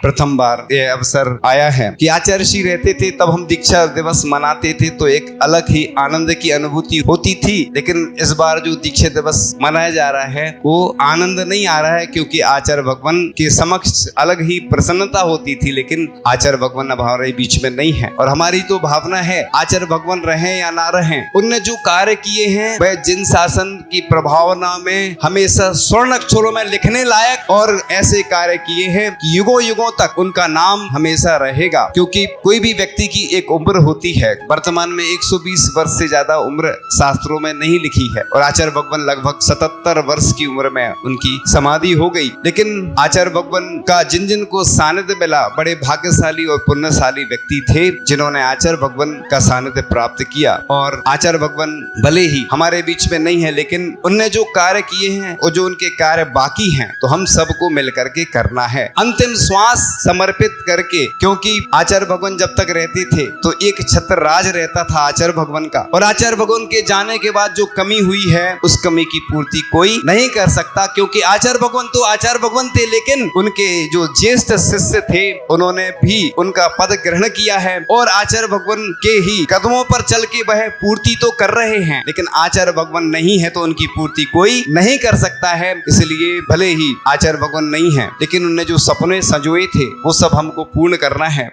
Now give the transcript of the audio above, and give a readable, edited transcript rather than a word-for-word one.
प्रथम बार ये अवसर आया है कि आचार्य श्री रहते थे तब हम दीक्षा दिवस मनाते थे तो एक अलग ही आनंद की अनुभूति होती थी। लेकिन इस बार जो दीक्षा दिवस मनाया जा रहा है वो आनंद नहीं आ रहा है, क्योंकि आचार्य भगवान के समक्ष अलग ही प्रसन्नता होती थी, लेकिन आचार्य भगवान अब हमारे बीच में नहीं है। और हमारी तो भावना है आचार्य भगवान रहे या ना रहे, उनने जो कार्य किए हैं वह जिन शासन की प्रभावना में हमेशा स्वर्ण अक्षरों में लिखने लायक और ऐसे कार्य किए हैं कि युगों युगों तक उनका नाम हमेशा रहेगा। क्योंकि कोई भी व्यक्ति की एक उम्र होती है, वर्तमान में 120 वर्ष से ज्यादा उम्र शास्त्रों में नहीं लिखी है और आचार्य भगवान लगभग 77 वर्ष की उम्र में उनकी समाधि हो गई। लेकिन आचार्य भगवान का जिन जिन को सानिध्य मिला बड़े भाग्यशाली और पुण्यशाली व्यक्ति थे जिन्होंने आचार्य भगवान का सानिध्य प्राप्त किया। और आचार्य भगवान भले ही हमारे बीच में नहीं है, लेकिन उनने जो कार्य किए हैं और जो उनके कार्य बाकी हैं तो हम सबको मिलकर के करना है, अंतिम श्वास समर्पित करके। क्योंकि आचार्य भगवान जब तक रहते थे तो एक छत्र राज रहता था आचार्य भगवान का, और आचार्य भगवान के जाने के बाद जो कमी हुई है उस कमी की पूर्ति कोई नहीं कर सकता। क्योंकि आचार्य भगवान तो आचार्य भगवान थे, लेकिन उनके जो ज्येष्ठ शिष्य थे उन्होंने भी उनका पद ग्रहण किया है और आचार्य भगवान के ही कदमों पर चल के वह पूर्ति तो कर रहे हैं, लेकिन आचार्य भगवान नहीं है तो उनकी पूर्ति कोई नहीं कर सकता है। इसलिए भले ही आचार्य भगवान नहीं है, लेकिन उन्होंने जो सपने संजोए थे वो सब हमको पूर्ण करना है।